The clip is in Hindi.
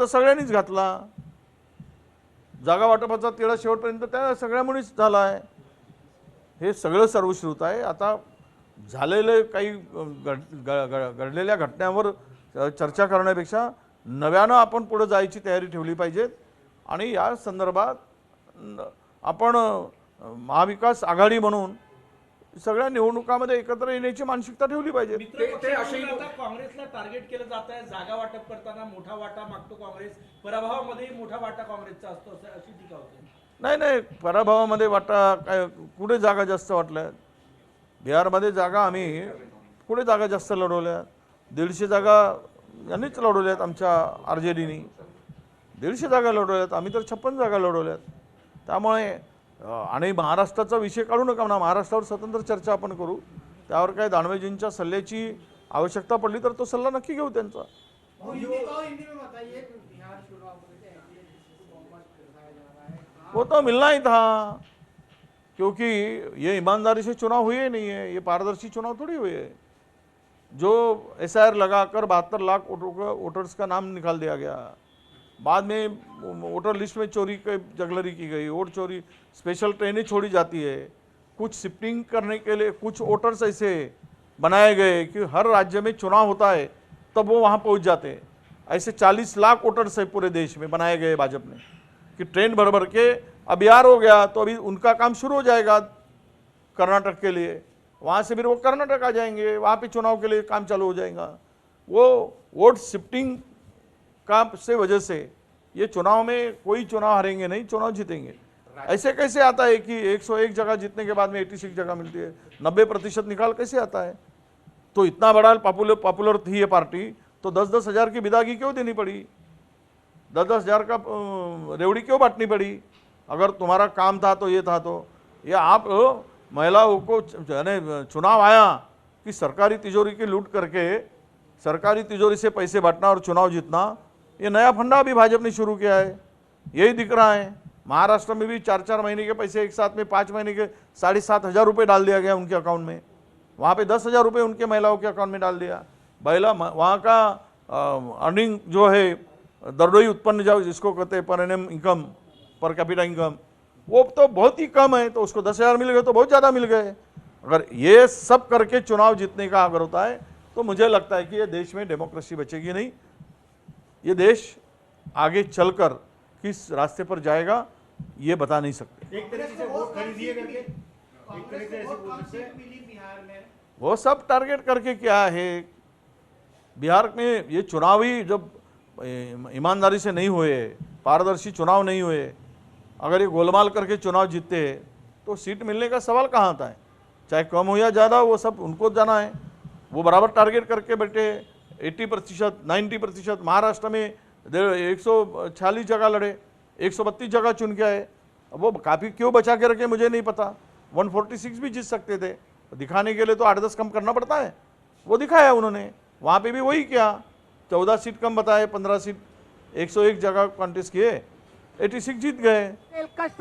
तर सगळ्यांनीच घातला, जागा वाटपाचा तिढा शेवटपर्यंत त्या सगळ्यामुळेच झाला आहे, हे सगळं सर्वश्रुत आहे. आता झालेले काही घडलेल्या घटनांवर चर्चा करण्यापेक्षा नव्यानं आपण पुढे जायची तयारी ठेवली पाहिजे आणि या संदर्भात आपण महाविकास आघाडी म्हणून सगळ्या निवडणुकामध्ये एकत्र येण्याची मानसिकता ठेवली पाहिजे. काँग्रेसला टार्गेट केलं जात आहे, जागा वाटप करताना मोठा वाटा मागतो काँग्रेस, पराभवामध्ये मोठा वाटा काँग्रेसचा असतो अशी टीका होते. नाही, पराभवामध्ये वाटा काय, कुठे जागा जास्त वाटल्या? बिहारमध्ये जागा आम्ही कुठे जागा जास्त लढवल्या? 150 जागा यांनीच लढवल्यात, आमच्या RJDनी 150 जागा लढवल्यात, आम्ही तर 56 जागा लढवल्यात. त्यामुळे आणि महाराष्ट्राचा विषय काढू नका म्हणा, महाराष्ट्रावर स्वतंत्र चर्चा आपण करू, त्यावर काय दानवेजींच्या सल्ल्याची आवश्यकता पडली तर तो सल्ला नक्की घेऊ त्यांचा. वो तो मिलना ही था, क्योंकि ये ईमानदारी से चुनाव हुए नहीं है, ये पारदर्शी चुनाव थोड़ी हुए है. जो SIR लगाकर 72 लाख वोटर्स का नाम निकाल दिया गया, बाद में वोटर लिस्ट में चोरी जगलरी की गई, वोट चोरी, स्पेशल ट्रेनें छोड़ी जाती है, कुछ शिफ्टिंग करने के लिए कुछ वोटर्स ऐसे बनाए गए कि हर राज्य में चुनाव होता है तब वो वहाँ पहुँच जाते हैं. ऐसे 40 लाख वोटर्स है पूरे देश में बनाए गए भाजपा ने कि ट्रेन भर भर के. अब बिहार हो गया तो अभी उनका काम शुरू हो जाएगा कर्नाटक के लिए, वहाँ से फिर वो कर्नाटक आ जाएंगे, वहाँ पे चुनाव के लिए काम चालू हो जाएगा. वो वोट शिफ्टिंग का से वजह से ये चुनाव में कोई चुनाव हारेंगे नहीं, चुनाव जीतेंगे. ऐसे कैसे आता है कि 101 जगह जीतने के बाद में 86 जगह मिलती है, 90% निकाल कैसे आता है? तो इतना बड़ा पॉपुलर थी ये पार्टी, तो 10-10 हज़ार की विदागी क्यों देनी पड़ी? 10-10 हज़ार का रेवड़ी क्यों बांटनी पड़ी? अगर तुम्हारा काम था तो ये था, तो ये आप महिलाओं को चुनाव आया कि सरकारी तिजोरी की लूट करके सरकारी तिजोरी से पैसे बांटना और चुनाव जीतना, ये नया फंडा अभी भाजपा ने शुरू किया है, यही दिख रहा है. महाराष्ट्र में भी 4-4 महीने के पैसे एक साथ में 5 महीने के 7,500 रुपये डाल दिया गया उनके अकाउंट में. वहाँ पे 10,000 रुपये उनके महिलाओं के अकाउंट में डाल दिया. वहाँ का अर्निंग जो है, दरडोई उत्पन्न जो जिसको कहते हैं per annum income, per capita income, वो तो बहुत ही कम है, तो उसको 10,000 मिल गए तो बहुत ज़्यादा मिल गए. अगर ये सब करके चुनाव जीतने का अगर होता है तो मुझे लगता है कि ये देश में डेमोक्रेसी बचेगी नहीं. ये देश आगे चलकर किस रास्ते पर जाएगा ये बता नहीं सकते. एक तरीके से वोट खरीदिए करके, एक तरीके से ऐसे बोल सकते हैं बिहार में वो सब टारगेट करके क्या है. बिहार में ये चुनावी जब ईमानदारी से नहीं हुए, पारदर्शी चुनाव नहीं हुए, अगर ये गोलमाल करके चुनाव जीतते तो सीट मिलने का सवाल कहाँ आता है? चाहे कम हो या ज़्यादा, वो सब उनको जाना है. वो बराबर टारगेट करके बैठे 80%, 90%. महाराष्ट्र में 146 जगह लड़े, 132 जगह चुन के आए. अब वो काफ़ी क्यों बचा के रखे मुझे नहीं पता. 146 भी जीत सकते थे, दिखाने के लिए तो 8-10 कम करना पड़ता है, वो दिखाया उन्होंने. वहाँ पे भी वही किया, 14 सीट कम बताए, 15 सीट, 101 जगह कॉन्टेस्ट किए, 86 जीत गए. कष्ट